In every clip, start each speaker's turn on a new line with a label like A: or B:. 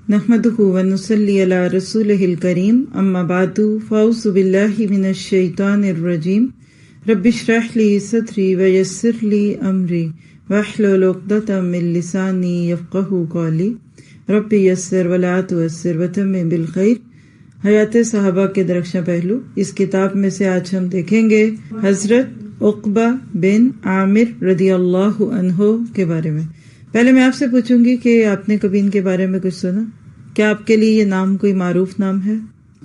A: نحمدہ ونصلی علی رسولہ الکریم اما بعد فاعوذ باللہ من الشیطان الرجیم رب اشرح لی صدری ویسر لی امری واحلل عقدۃ من لسانی یفقہوا قولی رب یسر ولا تعسر وتمم بالخیر۔ حیات صحابہ کے درخشاں پہلو، اس کتاب میں سے آج ہم دیکھیں گے حضرت عقبہ بن عامر رضی اللہ عنہ کے بارے میں۔ پہلے میں آپ سے پوچھوں گی کہ آپ نے کبھی ان کے بارے میں کچھ سنا؟ کیا آپ کے لیے یہ نام کوئی معروف نام ہے؟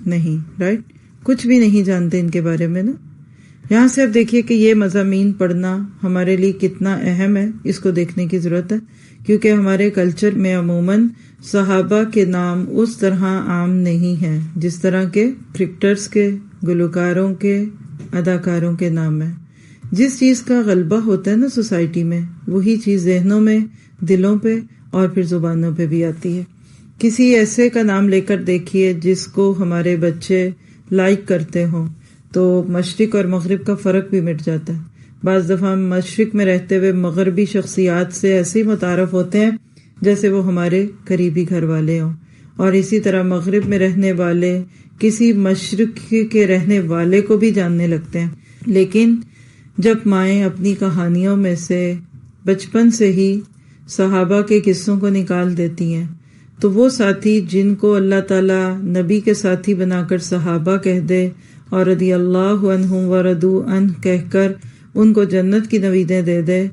A: نہیں، رائٹ؟ کچھ بھی نہیں جانتے ان کے بارے میں نا۔ یہاں سے اب دیکھیے کہ یہ مضامین پڑھنا ہمارے لیے کتنا اہم ہے، اس کو دیکھنے کی ضرورت ہے، کیونکہ ہمارے کلچر میں عموماً صحابہ کے نام اس طرح عام نہیں ہیں جس طرح کے کرکٹرز کے، گلوکاروں کے، اداکاروں کے نام ہیں۔ جس چیز کا غلبہ ہوتا ہے نا سوسائٹی میں، وہی چیز ذہنوں میں، دلوں پہ اور پھر زبانوں پہ بھی آتی ہے۔ کسی ایسے کا نام لے کر دیکھیے جس کو ہمارے بچے لائک کرتے ہوں تو مشرق اور مغرب کا فرق بھی مٹ جاتا ہے۔ بعض دفعہ ہم مشرق میں رہتے ہوئے مغربی شخصیات سے ایسے ہی متعارف ہوتے ہیں جیسے وہ ہمارے قریبی گھر والے ہوں، اور اسی طرح مغرب میں رہنے والے کسی مشرق کے رہنے والے کو بھی جاننے لگتے ہیں۔ لیکن جب مائیں اپنی کہانیوں میں سے بچپن سے ہی صحابہ کے قصوں کو نکال دیتی ہیں تو وہ ساتھی جن کو اللہ تعالیٰ نبی کے ساتھی بنا کر صحابہ کہہ دے اور رضی اللہ عنہم ورضوا عنہ کہہ کر ان کو جنت کی نویدیں دے دے،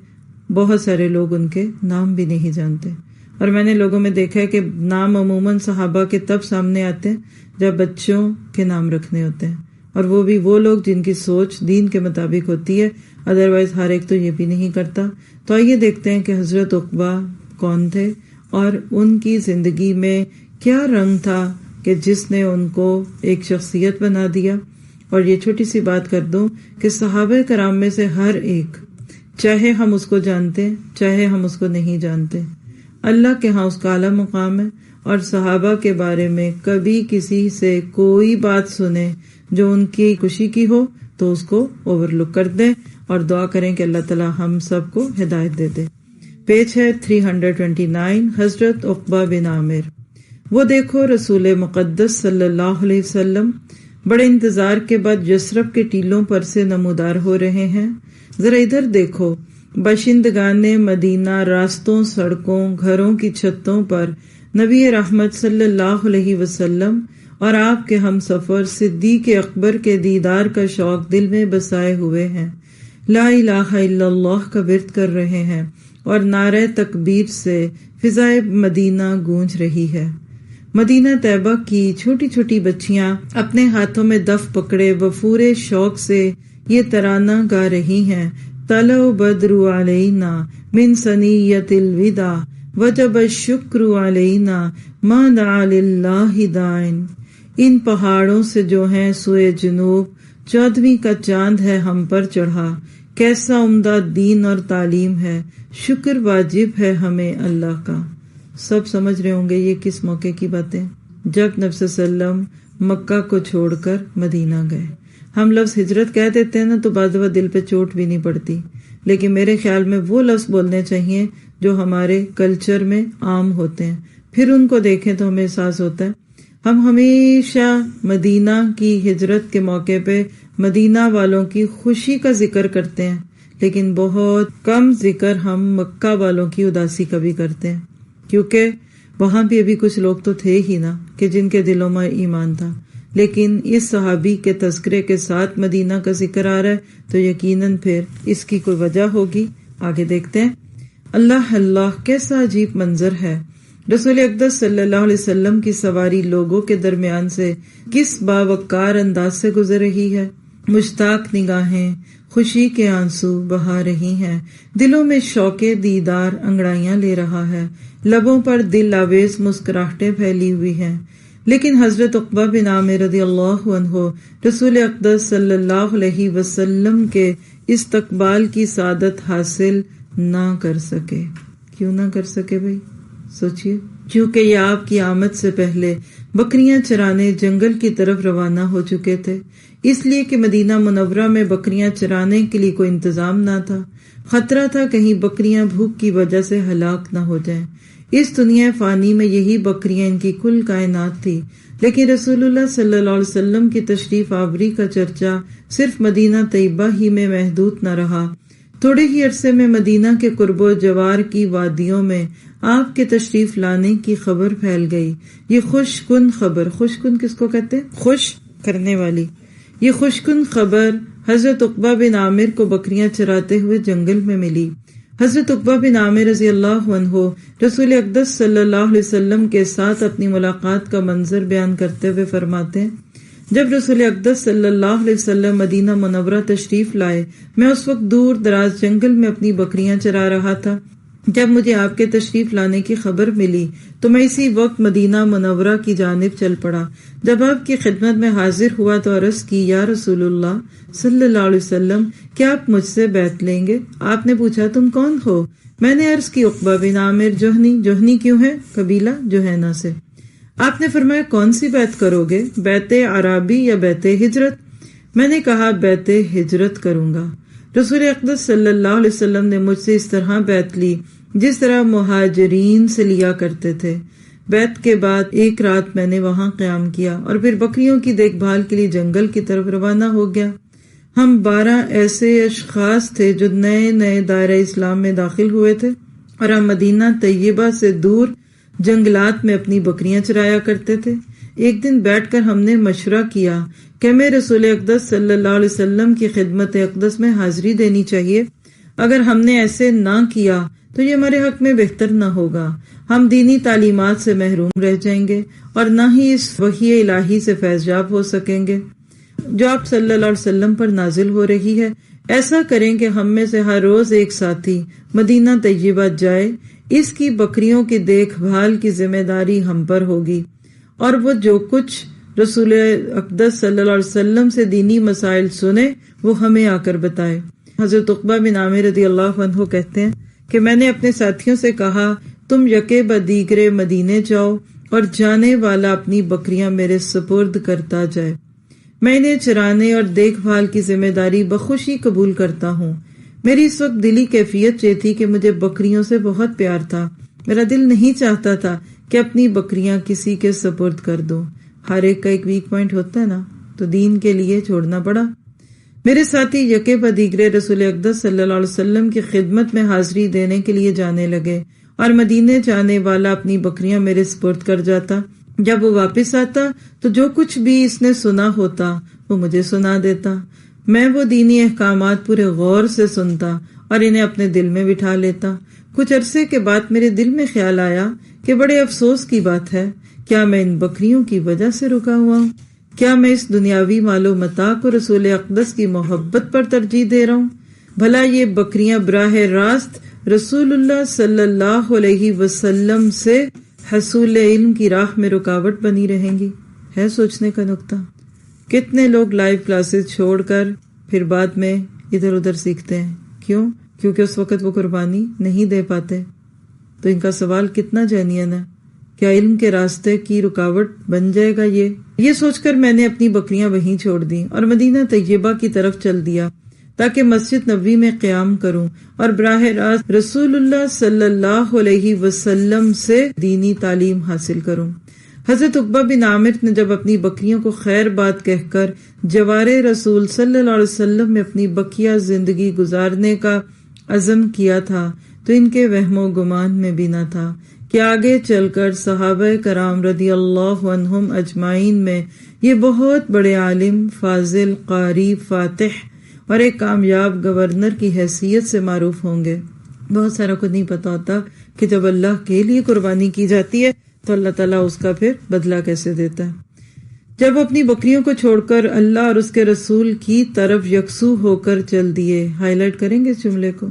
A: بہت سارے لوگ ان کے نام بھی نہیں جانتے۔ اور میں نے لوگوں میں دیکھا ہے کہ نام عموماً صحابہ کے تب سامنے آتے ہیں جب بچوں کے نام رکھنے ہوتے ہیں، اور وہ بھی وہ لوگ جن کی سوچ دین کے مطابق ہوتی ہے، ادروائز ہر ایک تو یہ بھی نہیں کرتا۔ تو آئیے دیکھتے ہیں کہ حضرت عقبہ کون تھے اور ان کی زندگی میں کیا رنگ تھا کہ جس نے ان کو ایک شخصیت بنا دیا۔ اور یہ چھوٹی سی بات کر دوں کہ صحابہ کرام میں سے ہر ایک، چاہے ہم اس کو جانتے چاہے ہم اس کو نہیں جانتے، اللہ کے ہاں اس کا اعلیٰ مقام ہے، اور صحابہ کے بارے میں کبھی کسی سے کوئی بات سنیں جو ان کی خوشی کی ہو تو اس کو اوور لک کر دیں اور دعا کریں کہ اللہ تعالیٰ ہم سب کو ہدایت دے دے۔ پیج ہے 329، حضرت عقبہ بن عامر۔ وہ دیکھو رسول مقدس صلی اللہ علیہ وسلم بڑے انتظار کے بعد یثرب کے ٹیلوں پر سے نمودار ہو رہے ہیں۔ ذرا ادھر دیکھو، باشندگان مدینہ راستوں، سڑکوں، گھروں کی چھتوں پر نبی رحمت صلی اللہ علیہ وسلم اور آپ کے ہم سفر صدیق اکبر کے دیدار کا شوق دل میں بسائے ہوئے ہیں، لا الہ الا اللہ کا ورد کر رہے ہیں، اور نعرہ تکبیر سے فضائے مدینہ گونج رہی ہے۔ مدینہ طیبہ کی چھوٹی چھوٹی بچیاں اپنے ہاتھوں میں دف پکڑے وفور شوق سے یہ ترانہ گا رہی ہیں، طلع بدر علینا من ثنیۃ الوداع وجب الشکر علینا ما دعا للہ داعٍ۔ ان پہاڑوں سے جو ہیں سوئے جنوب 14ویں کا چاند ہے ہم پر چڑھا، کیسا عمدہ دین اور تعلیم ہے، شکر واجب ہے ہمیں اللہ کا۔ سب سمجھ رہے ہوں گے یہ کس موقع کی باتیں، جب نبی صلی اللہ علیہ وسلم مکہ کو چھوڑ کر مدینہ گئے۔ ہم لفظ ہجرت کہہ دیتے ہیں نا تو بعض دفعہ دل پہ چوٹ بھی نہیں پڑتی، لیکن میرے خیال میں وہ لفظ بولنے چاہیے جو ہمارے کلچر میں عام ہوتے ہیں، پھر ان کو دیکھیں تو ہمیں احساس ہوتا ہے۔ ہم ہمیشہ مدینہ کی ہجرت کے موقع پہ مدینہ والوں کی خوشی کا ذکر کرتے ہیں، لیکن بہت کم ذکر ہم مکہ والوں کی اداسی کا بھی کرتے ہیں، کیونکہ وہاں بھی ابھی کچھ لوگ تو تھے ہی نا کہ جن کے دلوں میں ایمان تھا۔ لیکن اس صحابی کے تذکرے کے ساتھ مدینہ کا ذکر آ رہا ہے تو یقیناً پھر اس کی کوئی وجہ ہوگی۔ آگے دیکھتے ہیں۔ اللہ اللہ، کیسا عجیب منظر ہے۔ رسول اقدس صلی اللہ علیہ وسلم کی سواری لوگوں کے درمیان سے کس باوقار انداز سے گزر رہی ہے۔ مشتاق نگاہیں خوشی کے آنسو بہا رہی ہیں، دلوں میں شوق دیدار انگڑائیاں لے رہا ہے، لبوں پر دل آویز مسکراہٹیں پھیلی ہوئی ہیں۔ لیکن حضرت عقبہ بن عامر رضی اللہ عنہ رسول اقدس صلی اللہ علیہ وسلم کے استقبال کی سعادت حاصل نہ کر سکے۔ کیوں نہ کر سکے بھائی؟ سوچئے، کیونکہ یہ آپ کی آمد سے پہلے بکریاں چرانے جنگل کی طرف روانہ ہو چکے تھے، اس لیے کہ مدینہ منورہ میں بکریاں چرانے کے لیے کوئی انتظام نہ تھا۔ خطرہ تھا کہیں بکریاں بھوک کی وجہ سے ہلاک نہ ہو جائیں، اس دنیا فانی میں یہی بکریاں ان کی کل کائنات تھی، لیکن رسول اللہ صلی اللہ علیہ وسلم کی تشریف آوری کا چرچا صرف مدینہ طیبہ ہی میں محدود نہ رہا، تھوڑے ہی عرصے میں مدینہ کے قرب و جوار کی وادیوں میں آپ کے تشریف لانے کی خبر پھیل گئی۔ یہ خوش کن خبر، خوش کن کس کو کہتے ہیں؟ خوش کرنے والی۔ یہ خوش کن خبر حضرت عقبہ بن عامر کو بکریاں چراتے ہوئے جنگل میں ملی۔ حضرت عقبہ بن عامر رضی اللہ عنہ رسول اقدس صلی اللہ علیہ وسلم کے ساتھ اپنی ملاقات کا منظر بیان کرتے ہوئے فرماتے ہیں، جب رسول اقدس صلی اللہ علیہ وسلم مدینہ منورہ تشریف لائے، میں اس وقت دور دراز جنگل میں اپنی بکریاں چرا رہا تھا۔ جب مجھے آپ کے تشریف لانے کی خبر ملی تو میں اسی وقت مدینہ منورہ کی جانب چل پڑا۔ جب آپ کی خدمت میں حاضر ہوا تو عرض کی، یا رسول اللہ صلی اللہ علیہ وسلم، کیا آپ مجھ سے بیعت لیں گے؟ آپ نے پوچھا، تم کون ہو؟ میں نے عرض کی، عقبہ بن عامر جوہنی۔ جوہنی کیوں ہے؟ قبیلہ جوہینہ سے۔ آپ نے فرمایا، کون سی بیعت کرو گے، بیعت عرابی یا بیعت ہجرت؟ میں نے کہا، بیعت ہجرت کروں گا۔ رسول اقدس صلی اللہ علیہ وسلم نے مجھ سے اس طرح بیعت لی جس طرح مہاجرین سے لیا کرتے تھے۔ بیعت کے بعد ایک رات میں نے وہاں قیام کیا اور پھر بکریوں کی دیکھ بھال کے لیے جنگل کی طرف روانہ ہو گیا۔ ہم 12 ایسے اشخاص تھے جو نئے نئے دائرہ اسلام میں داخل ہوئے تھے، اور ہم مدینہ طیبہ سے دور جنگلات میں اپنی بکریاں چرایا کرتے تھے۔ ایک دن بیٹھ کر ہم نے مشورہ کیا کہ ہمیں رسول اقدس صلی اللہ علیہ وسلم کی خدمت اقدس میں حاضری دینی چاہیے۔ اگر ہم نے ایسے نہ کیا تو یہ ہمارے حق میں بہتر نہ ہوگا، ہم دینی تعلیمات سے محروم رہ جائیں گے اور نہ ہی اس وحی الہی سے فیض یاب ہو سکیں گے جو آپ صلی اللہ علیہ وسلم پر نازل ہو رہی ہے۔ ایسا کریں کہ ہم میں سے ہر روز ایک ساتھی مدینہ طیبہ جائے، اس کی بکریوں کی دیکھ بھال کی ذمہ داری ہم پر ہوگی، اور وہ جو کچھ رسول اقدس صلی اللہ علیہ وسلم سے دینی مسائل سنے وہ ہمیں آ کر بتائے۔ حضرت عقبہ بن عامر رضی اللہ عنہ کہتے ہیں کہ میں نے اپنے ساتھیوں سے کہا، تم یکے بدیگرے مدینے جاؤ اور جانے والا اپنی بکریاں میرے سپرد کرتا جائے، میں انہیں چرانے اور دیکھ بھال کی ذمہ داری بخوشی قبول کرتا ہوں۔ میری اس وقت دلی کیفیت یہ تھی کہ مجھے بکریوں سے بہت پیار تھا، میرا دل نہیں چاہتا تھا کہ اپنی بکریاں کسی کے سپرد کر دوں۔ ہر ایک کا ایک ویک پوائنٹ ہوتا ہے نا، تو دین کے لیے چھوڑنا پڑا۔ میرے ساتھی یکے بدیگرے رسول اقدس صلی اللہ علیہ وسلم کی خدمت میں حاضری دینے کے لیے جانے لگے، اور مدینے جانے والا اپنی بکریاں میرے سپرد کر جاتا۔ جب وہ واپس آتا تو جو کچھ بھی اس نے سنا ہوتا وہ مجھے سنا دیتا۔ میں وہ دینی احکامات پورے غور سے سنتا اور انہیں اپنے دل میں بٹھا لیتا۔ کچھ عرصے کے بعد میرے دل میں خیال آیا کہ بڑے افسوس کی بات ہے، کیا میں ان بکریوں کی وجہ سے رکا ہوا ہوں؟ کیا میں اس دنیاوی مال و متاع کو رسول اقدس کی محبت پر ترجیح دے رہا ہوں؟ بھلا یہ بکریاں براہ راست رسول اللہ صلی اللہ علیہ وسلم سے حصول علم کی راہ میں رکاوٹ بنی رہیں گی؟ ہے سوچنے کا نقطہ۔ کتنے لوگ لائیو کلاسز چھوڑ کر پھر بعد میں ادھر ادھر سیکھتے ہیں، کیوں؟ کیونکہ اس وقت وہ قربانی نہیں دے پاتے۔ تو ان کا سوال کتنا جینین ہے، کیا علم کے راستے کی رکاوٹ بن جائے گا یہ سوچ کر میں نے اپنی بکریاں وہیں چھوڑ دی اور مدینہ طیبہ کی طرف چل دیا تاکہ مسجد نبوی میں قیام کروں اور براہ راست رسول اللہ صلی اللہ علیہ وسلم سے دینی تعلیم حاصل کروں۔ حضرت عقبہ بن عامر نے جب اپنی بکریوں کو خیر بات کہہ کر جوار رسول صلی اللہ علیہ وسلم میں اپنی بقیہ زندگی گزارنے کا عزم کیا تھا تو ان کے وہم و گمان میں بھی نہ تھا کہ آگے چل کر صحابہ کرام رضی اللہ عنہم اجمعین میں یہ بہت بڑے عالم، فاضل، قاری، فاتح اور ایک کامیاب گورنر کی حیثیت سے معروف ہوں گے۔ بہت سارا کو نہیں پتا ہوتا کہ جب اللہ کے لیے قربانی کی جاتی ہے تو اللہ تعالیٰ اس کا پھر بدلہ کیسے دیتا ہے۔ جب اپنی بکریوں کو چھوڑ کر اللہ اور اس کے رسول کی طرف یکسو ہو کر چل دیے، ہائی لائٹ کریں گے اس جملے کو،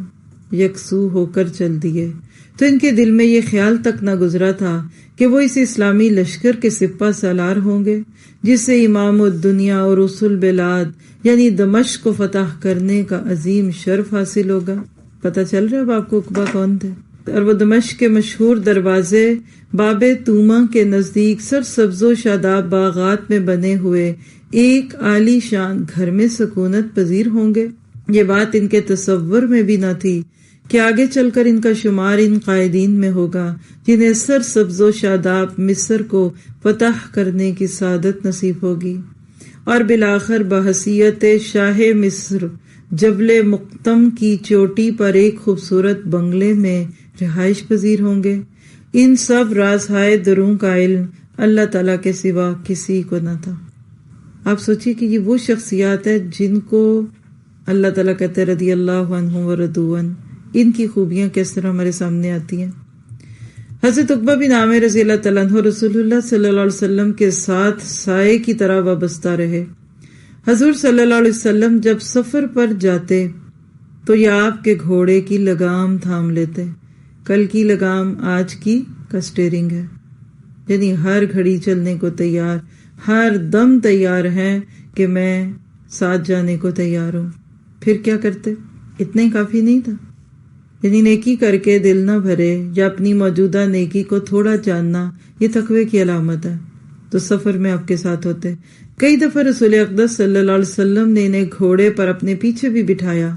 A: یکسو ہو کر چل دیے، تو ان کے دل میں یہ خیال تک نہ گزرا تھا کہ وہ اس اسلامی لشکر کے سپہ سالار ہوں گے جس سے امام الدنیا اور رسول بلاد یعنی دمشق کو فتح کرنے کا عظیم شرف حاصل ہوگا۔ پتہ چل رہا ہے اب آپ کو عقبہ کون تھے؟ اور وہ دمشق کے مشہور دروازے باب توما کے نزدیک سرسبز و شاداب باغات میں بنے ہوئے ایک عالی شان گھر میں سکونت پذیر ہوں گے۔ یہ بات ان کے تصور میں بھی نہ تھی کہ آگے چل کر ان کا شمار ان قائدین میں ہوگا جنہیں سر سبز و شاداب مصر کو فتح کرنے کی سعادت نصیب ہوگی، اور بالآخر بحیثیت شاہ مصر جبل مقتم کی چوٹی پر ایک خوبصورت بنگلے میں رہائش پذیر ہوں گے۔ ان سب رازہائے دروں کا علم اللہ تعالیٰ کے سوا کسی کو نہ تھا۔ آپ سوچیے کہ یہ وہ شخصیات ہیں جن کو اللہ تعالیٰ کہتے ہیں رضی اللہ عنہ ورضوا عنہ، ان کی خوبیاں کس طرح ہمارے سامنے آتی ہیں۔ حضرت عقبہ بن عامر رضی اللہ تعالیٰ عنہ رسول اللہ صلی اللہ علیہ وسلم کے ساتھ سائے کی طرح وابستہ رہے۔ حضور صلی اللہ علیہ وسلم جب سفر پر جاتے تو یہ آپ کے گھوڑے کی لگام تھام لیتے۔ کل کی لگام آج کی کا اسٹیئرنگ ہے، یعنی ہر گھڑی چلنے کو تیار، ہر دم تیار ہیں کہ میں ساتھ جانے کو تیار ہوں۔ پھر کیا کرتے؟ اتنا ہی کافی نہیں تھا، یعنی نیکی کر کے دل نہ بھرے یا اپنی موجودہ نیکی کو تھوڑا جاننا یہ تقوی کی علامت ہے، تو سفر میں آپ کے ساتھ ہوتے۔ کئی دفعہ رسول اقدس صلی اللہ علیہ وسلم نے انہیں گھوڑے پر اپنے پیچھے بھی بٹھایا،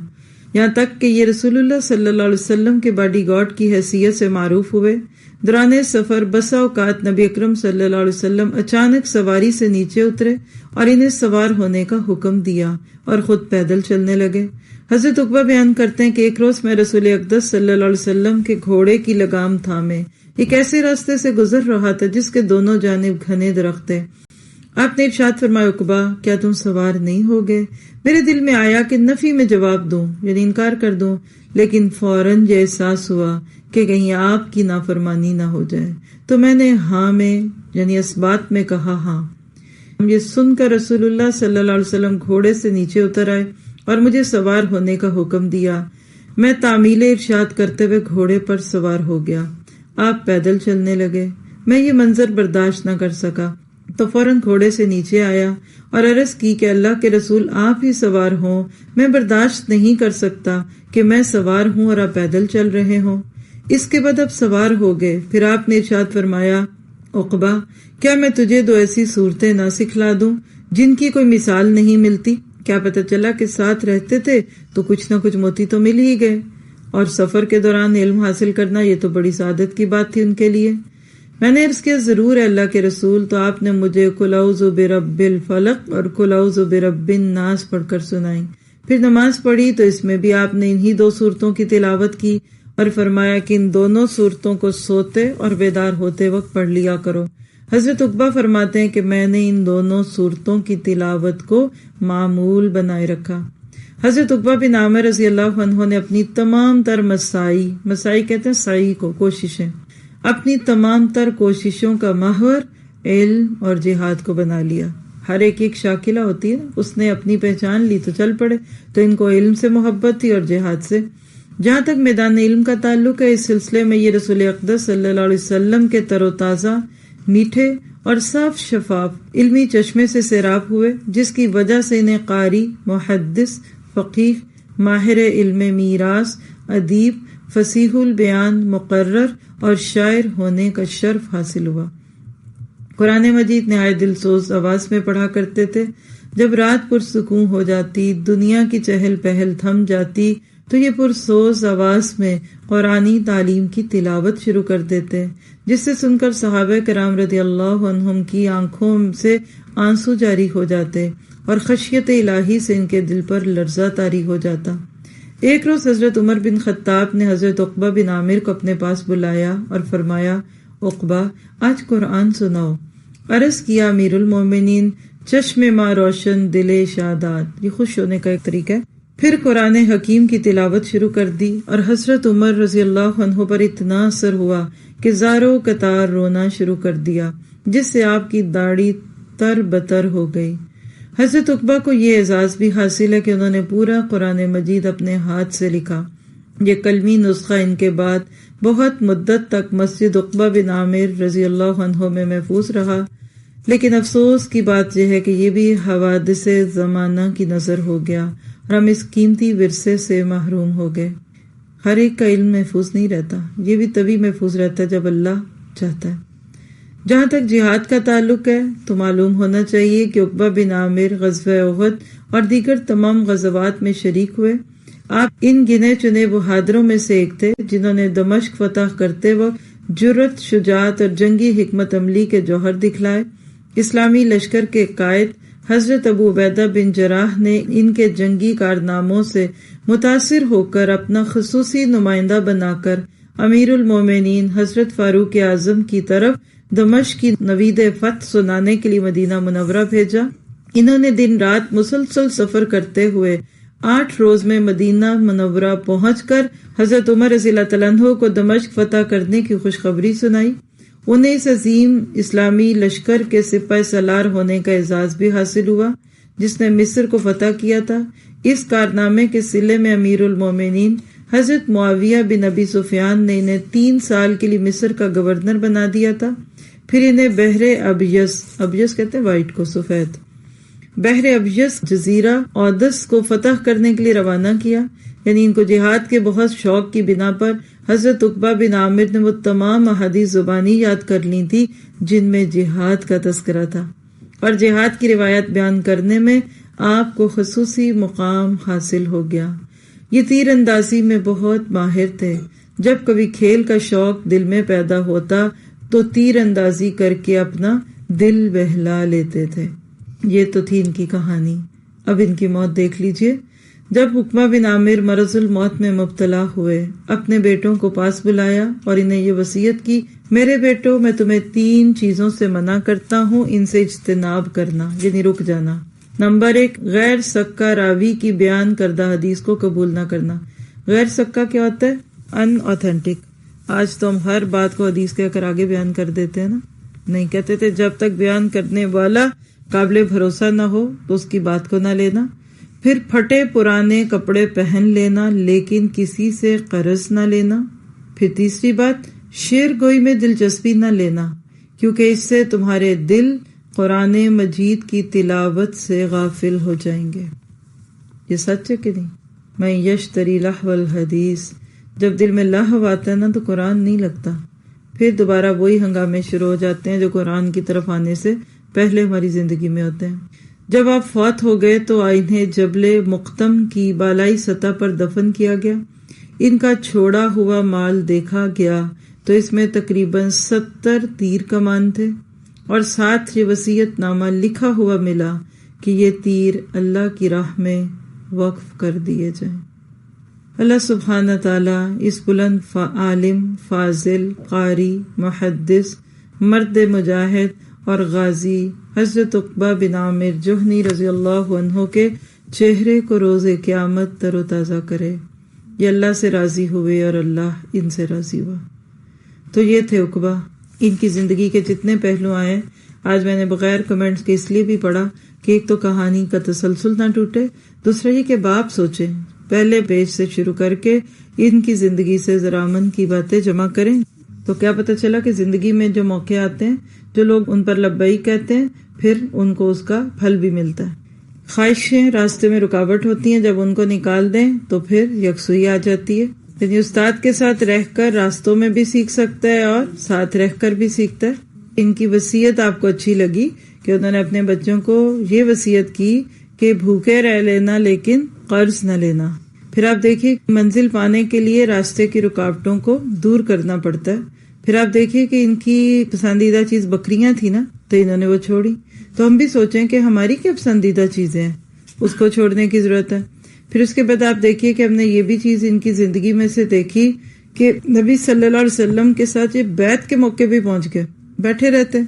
A: یہاں تک کہ یہ رسول اللہ صلی اللہ علیہ وسلم کے باڈی گارڈ کی حیثیت سے معروف ہوئے۔ دوران سفر بسا اوقات نبی اکرم صلی اللہ علیہ وسلم اچانک سواری سے نیچے اترے اور انہیں سوار ہونے کا حکم دیا اور خود پیدل چلنے لگے۔ حضرت عقبہ بیان کرتے ہیں کہ ایک روز میں رسول اقدس صلی اللہ علیہ وسلم کے گھوڑے کی لگام تھامے ایک ایسے راستے سے گزر رہا تھا جس کے دونوں جانب گھنے درخت تھے۔ آپ نے ارشاد فرمایا، عقبہ کیا تم سوار نہیں ہوگے؟ میرے دل میں آیا کہ نفی میں جواب دوں، یعنی انکار کر دوں، لیکن فوراً یہ احساس ہوا کہ کہیں آپ کی نافرمانی نہ ہو جائے، تو میں نے ہاں میں یعنی اس بات میں کہا ہاں۔ یہ سن کر رسول اللہ صلی اللہ علیہ وسلم گھوڑے سے نیچے اتر آئے اور مجھے سوار ہونے کا حکم دیا۔ میں تعمیل ارشاد کرتے ہوئے گھوڑے پر سوار ہو گیا، آپ پیدل چلنے لگے۔ میں یہ منظر برداشت نہ کر سکا تو فوراً گھوڑے سے نیچے آیا اور عرض کی کہ اللہ کے رسول آپ ہی سوار ہوں، میں برداشت نہیں کر سکتا کہ میں سوار ہوں اور آپ پیدل چل رہے ہوں۔ اس کے بعد اب سوار ہو گئے، پھر آپ نے ارشاد فرمایا، عقبہ کیا میں تجھے دو ایسی صورتیں نہ سکھلا دوں جن کی کوئی مثال نہیں ملتی؟ کیا پتہ چلا کہ ساتھ رہتے تھے تو کچھ نہ کچھ موتی تو مل ہی گئے، اور سفر کے دوران علم حاصل کرنا یہ تو بڑی سعادت کی بات تھی ان کے لیے۔ میں نے عرض کیا، ضرور ہے اللہ کے رسول، تو آپ نے مجھے قل اعوذ برب الفلق اور قل اعوذ برب الناس پڑھ کر سنائی۔ پھر نماز پڑھی تو اس میں بھی آپ نے انہی دو صورتوں کی تلاوت کی اور فرمایا کہ ان دونوں صورتوں کو سوتے اور بیدار ہوتے وقت پڑھ لیا کرو۔ حضرت عقبہ فرماتے ہیں کہ میں نے ان دونوں صورتوں کی تلاوت کو معمول بنائے رکھا۔ حضرت عقبہ بن عامر رضی اللہ عنہ نے اپنی تمام تر مسائی کہتے ہیں سعی کو، کوششیں، اپنی تمام تر کوششوں کا محور علم اور جہاد کو بنا لیا۔ ہر ایک شاکلہ ہوتی ہے نا، اس نے اپنی پہچان لی تو چل پڑے۔ تو ان کو علم سے محبت تھی اور جہاد سے۔ جہاں تک میدان علم کا تعلق ہے، اس سلسلے میں یہ رسول اقدس صلی اللہ علیہ وسلم کے تر و تازہ، میٹھے اور صاف شفاف علمی چشمے سے سیراب ہوئے، جس کی وجہ سے انہیں قاری، محدث، فقیہ، ماہر علم میراث، ادیب، فصیح البیان، مقرر اور شاعر ہونے کا شرف حاصل ہوا۔ قرآن مجید نہایت دلسوز آواز میں پڑھا کرتے تھے۔ جب رات پرسکون ہو جاتی، دنیا کی چہل پہل تھم جاتی، تو یہ پرسوز آواز میں قرآنی تعلیم کی تلاوت شروع کر دیتے، جس سے سن کر صحابہ کرام رضی اللہ عنہم کی آنکھوں سے آنسو جاری ہو جاتے اور خشیت الہی سے ان کے دل پر لرزہ طاری ہو جاتا۔ ایک روز حضرت عمر بن خطاب نے حضرت عقبہ بن عامر کو اپنے پاس بلایا اور فرمایا، عقبہ آج قرآن سناؤ۔ عرض کیا، امیر المومنین، چشم ماں روشن، دل شاداد، یہ خوش ہونے کا ایک طریقہ ہے۔ پھر قرآن حکیم کی تلاوت شروع کر دی اور حضرت عمر رضی اللہ عنہ پر اتنا اثر ہوا کہ زارو قطار رونا شروع کر دیا، جس سے آپ کی داڑھی تر بتر ہو گئی۔ حضرت عقبہ کو یہ اعزاز بھی حاصل ہے کہ انہوں نے پورا قرآن مجید اپنے ہاتھ سے لکھا۔ یہ کلمی نسخہ ان کے بعد بہت مدت تک مسجد عقبہ بن عامر رضی اللہ عنہ میں محفوظ رہا، لیکن افسوس کی بات یہ ہے کہ یہ بھی حوادث زمانہ کی نظر ہو گیا اور ہم اس قیمتی ورثے سے محروم ہو گئے۔ ہر ایک کا علم محفوظ نہیں رہتا، یہ بھی تبھی محفوظ رہتا ہے جب اللہ چاہتا ہے۔ جہاں تک جہاد کا تعلق ہے تو معلوم ہونا چاہیے کہ عقبہ بن عامر غزوہ احد اور دیگر تمام غزوات میں شریک ہوئے، آپ ان گنے چنے بہادروں میں سے ایک تھے جنہوں نے دمشق فتح کرتے وقت جرأت، شجاعت اور جنگی حکمت عملی کے جوہر دکھلائے۔ اسلامی لشکر کے قائد حضرت ابو عبیدہ بن جراح نے ان کے جنگی کارناموں سے متاثر ہو کر اپنا خصوصی نمائندہ بنا کر امیر المومنین حضرت فاروق اعظم کی طرف دمشق کی نوید فتح سنانے کے لیے مدینہ منورہ بھیجا۔ انہوں نے دن رات مسلسل سفر کرتے ہوئے 8 روز میں مدینہ منورہ پہنچ کر حضرت عمر رضی اللہ تعالیٰ عنہ کو دمشق فتح کرنے کی خوشخبری سنائی۔ انہیں اس عظیم اسلامی لشکر کے سپہ سالار ہونے کا اعزاز بھی حاصل ہوا جس نے مصر کو فتح کیا تھا۔ اس کارنامے کے صلے میں امیر المومنین حضرت معاویہ بن ابی سفیان نے انہیں 3 سال کے لیے مصر کا گورنر بنا دیا تھا۔ پھر انہیں بحر ابیض کہتے ہیں وائٹ کو، سفید، بحر ابیض جزیرہ اودس کو فتح کرنے کے لیے روانہ کیا۔ یعنی ان کو جہاد کے بہت شوق کی بنا پر حضرت عقبہ بن عامر نے وہ تمام احادیث زبانی یاد کر لی تھی جن میں جہاد کا تذکرہ تھا، اور جہاد کی روایت بیان کرنے میں آپ کو خصوصی مقام حاصل ہو گیا۔ یہ تیر اندازی میں بہت ماہر تھے۔ جب کبھی کھیل کا شوق دل میں پیدا ہوتا تو تیر اندازی کر کے اپنا دل بہلا لیتے تھے۔ یہ تو تھی ان کی کہانی۔ اب ان کی موت دیکھ لیجئے۔ جب عقبہ بن عامر مرض الموت میں مبتلا ہوئے، اپنے بیٹوں کو پاس بلایا اور انہیں یہ وصیت کی، میرے بیٹوں، میں تمہیں 3 چیزوں سے منع کرتا ہوں، ان سے اجتناب کرنا، یعنی رک جانا۔ نمبر 1، غیر سکہ راوی کی بیان کردہ حدیث کو قبول نہ کرنا۔ غیر سکہ کیا ہوتا ہے؟ ان اوتھینٹک۔ آج تو ہم ہر بات کو حدیث کہہ کر آگے بیان کر دیتے ہیں نا، نہیں کہتے تھے جب تک بیان کرنے والا قابل بھروسہ نہ ہو تو اس کی بات کو نہ لینا۔ پھر پھٹے پرانے کپڑے پہن لینا لیکن کسی سے قرض نہ لینا۔ پھر تیسری بات، شعر گوئی میں دلچسپی نہ لینا کیونکہ اس سے تمہارے دل قرآن مجید کی تلاوت سے غافل ہو جائیں گے۔ یہ سچ ہے کہ نہیں؟ میں یشتری لہو الحدیث، جب دل میں لہو آتا ہے نا تو قرآن نہیں لگتا، پھر دوبارہ وہی ہنگامے شروع ہو جاتے ہیں جو قرآن کی طرف آنے سے پہلے ہماری زندگی میں ہوتے ہیں۔ جب آپ فوت ہو گئے تو انہیں جبل مقتم کی بالائی سطح پر دفن کیا گیا۔ ان کا چھوڑا ہوا مال دیکھا گیا تو اس میں تقریباً 70 تیر کمان تھے، اور ساتھ یہ وصیت نامہ لکھا ہوا ملا کہ یہ تیر اللہ کی راہ میں وقف کر دیے جائیں۔ اللہ سبحانہ تعالیٰ اس بلند عالم، فاضل، قاری، محدث، مرد مجاہد اور غازی حضرت عقبہ بن عامر جہنی رضی اللہ عنہ کے چہرے کو روز قیامت تر و تازہ کرے۔ یہ اللہ سے راضی ہوئے اور اللہ ان سے راضی ہوا۔ تو یہ تھے عقبہ۔ ان کی زندگی کے جتنے پہلو آئے آج میں نے بغیر کمنٹس کے اس لیے بھی پڑھا کہ ایک تو کہانی کا تسلسل نہ ٹوٹے، دوسرا یہ کہ باپ سوچیں، پہلے پیج سے شروع کر کے ان کی زندگی سے ذرا امن کی باتیں جمع کریں تو کیا پتہ چلا کہ زندگی میں جو موقع آتے ہیں جو لوگ ان پر لبیک کہتے ہیں پھر ان کو اس کا پھل بھی ملتا ہے۔ خواہشیں راستے میں رکاوٹ ہوتی ہیں، جب ان کو نکال دیں تو پھر یکسوئی آ جاتی ہے۔ یعنی استاد کے ساتھ رہ کر راستوں میں بھی سیکھ سکتا ہے اور ساتھ رہ کر بھی سیکھتا ہے۔ ان کی وصیت آپ کو اچھی لگی کہ انہوں نے اپنے بچوں کو یہ وصیت کی کہ بھوکے رہ لینا لیکن قرض نہ لینا۔ پھر آپ دیکھیے منزل پانے کے لیے راستے کی رکاوٹوں کو دور کرنا پڑتا ہے۔ پھر آپ دیکھیے کہ ان کی پسندیدہ چیز بکریاں تھی نا تو انہوں نے وہ چھوڑی۔ تو ہم بھی سوچیں کہ ہماری کیا پسندیدہ چیزیں ہیں، اس کو چھوڑنے کی ضرورت ہے۔ پھر اس کے بعد آپ دیکھیے کہ ہم نے یہ بھی چیز ان کی زندگی میں سے دیکھی کہ نبی صلی اللہ علیہ وسلم کے ساتھ یہ بیعت کے موقع بھی پہنچ گئے، بیٹھے رہتے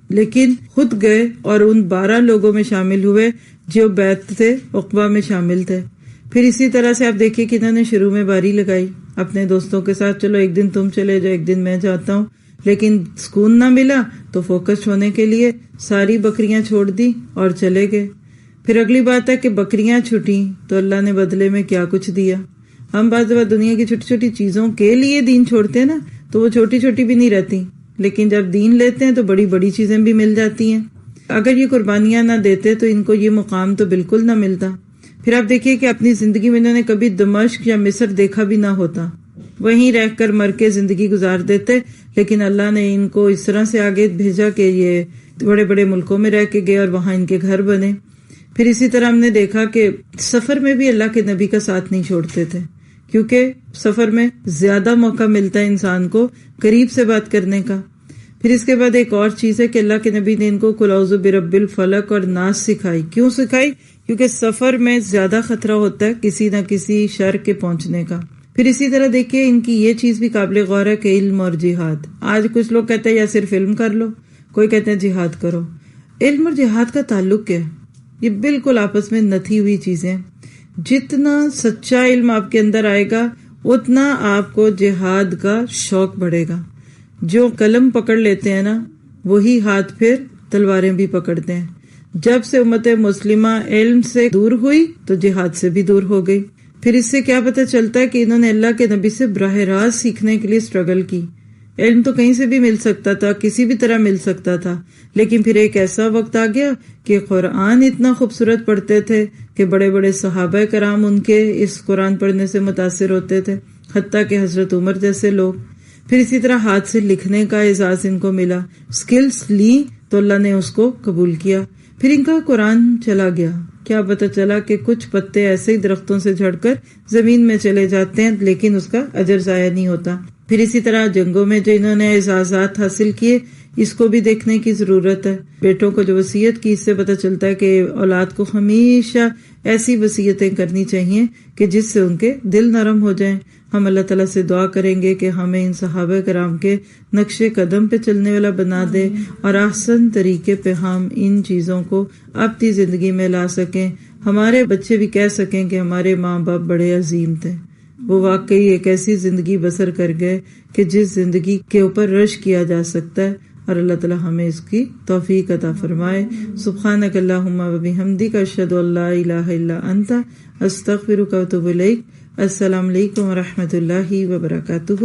A: لیکن خود گئے اور ان 12 لوگوں میں شامل ہوئے جو بیعت تھے، عقبہ میں شامل تھے۔ پھر اسی طرح سے آپ دیکھیے کہ انہوں نے شروع میں باری لگائی اپنے دوستوں کے ساتھ، چلو ایک دن تم چلے جاؤ ایک دن میں جاتا ہوں، لیکن سکون نہ ملا تو فوکس ہونے کے لیے ساری بکریاں چھوڑ دی اور چلے گئے۔ پھر اگلی بات ہے کہ بکریاں چھٹیں تو اللہ نے بدلے میں کیا کچھ دیا۔ ہم بعض دفعہ دنیا کی چھوٹی چھوٹی چیزوں کے لیے دین چھوڑتے ہیں نا تو وہ چھوٹی چھوٹی بھی نہیں رہتی، لیکن جب دین لیتے ہیں تو بڑی بڑی چیزیں بھی مل جاتی ہیں۔ اگر یہ قربانیاں نہ دیتے تو ان کو یہ مقام تو بالکل نہ ملتا۔ پھر آپ دیکھیے کہ اپنی زندگی میں انہوں نے کبھی دمشق یا مصر دیکھا بھی نہ ہوتا، وہیں رہ کر مر کے زندگی گزار دیتے، لیکن اللہ نے ان کو اس طرح سے آگے بھیجا کہ یہ بڑے بڑے ملکوں میں رہ کے گئے اور وہاں ان کے گھر بنے۔ پھر اسی طرح ہم نے دیکھا کہ سفر میں بھی اللہ کے نبی کا ساتھ نہیں چھوڑتے تھے، کیونکہ سفر میں زیادہ موقع ملتا ہے انسان کو قریب سے بات کرنے کا۔ پھر اس کے بعد ایک اور چیز ہے کہ اللہ کے نبی نے ان کو قل اعوذ برب الفلق اور ناس سکھائی۔ کیوں سکھائی؟ کیونکہ سفر میں زیادہ خطرہ ہوتا ہے کسی نہ کسی شر کے پہنچنے کا۔ پھر اسی طرح دیکھیے ان کی یہ چیز بھی قابل غور ہے کہ علم اور جہاد۔ آج کچھ لوگ کہتے ہیں یا صرف علم کر لو، کوئی کہتے ہیں جہاد کرو۔ علم اور جہاد کا تعلق کیا ہے؟ یہ بالکل آپس میں نتھی ہوئی چیزیں۔ جتنا سچا علم آپ کے اندر آئے گا اتنا آپ کو جہاد کا شوق بڑھے گا۔ جو قلم پکڑ لیتے ہیں نا وہی ہاتھ پھر تلواریں بھی پکڑتے ہیں۔ جب سے امت مسلمہ علم سے دور ہوئی تو جہاد سے بھی دور ہو گئی۔ پھر اس سے کیا پتہ چلتا ہے کہ انہوں نے اللہ کے نبی سے براہ راست سیکھنے کے لیے سٹرگل کی۔ علم تو کہیں سے بھی مل سکتا تھا، کسی بھی طرح مل سکتا تھا، لیکن پھر ایک ایسا وقت آ گیا کہ قرآن اتنا خوبصورت پڑھتے تھے کہ بڑے بڑے صحابہ کرام ان کے اس قرآن پڑھنے سے متاثر ہوتے تھے، حتیٰ کہ حضرت عمر جیسے لوگ۔ پھر اسی طرح ہاتھ سے لکھنے کا اعزاز ان کو ملا، سکلز لی تو اللہ نے اس کو قبول کیا۔ پھر ان کا قرآن چلا گیا، کیا پتہ چلا کہ کچھ پتے ایسے ہی درختوں سے جھڑ کر زمین میں چلے جاتے ہیں لیکن اس کا اجر ضائع نہیں ہوتا۔ پھر اسی طرح جنگوں میں جو انہوں نے اعزازات حاصل کیے اس کو بھی دیکھنے کی ضرورت ہے۔ بیٹوں کو جو وصیت کی اس سے پتہ چلتا ہے کہ اولاد کو ہمیشہ ایسی وصیتیں کرنی چاہیے کہ جس سے ان کے دل نرم ہو جائیں۔ ہم اللہ تعالیٰ سے دعا کریں گے کہ ہمیں ان صحابہ کرام کے نقش قدم پہ چلنے والا بنا دے اور احسن طریقے پہ ہم ان چیزوں کو اپنی زندگی میں لا سکیں۔ ہمارے بچے بھی کہہ سکیں کہ ہمارے ماں باپ بڑے عظیم تھے، وہ واقعی ایک ایسی زندگی بسر کر گئے کہ جس زندگی کے اوپر رش کیا جا سکتا ہے، اور اللہ تعالیٰ ہمیں اس کی توفیق عطا فرمائے۔ سبحانک اللہم و بحمدک، اشہد ان لا الہ الا انت، استغفرک و اتوب الیک۔ السلام علیکم و رحمۃ اللہ وبرکاتہ۔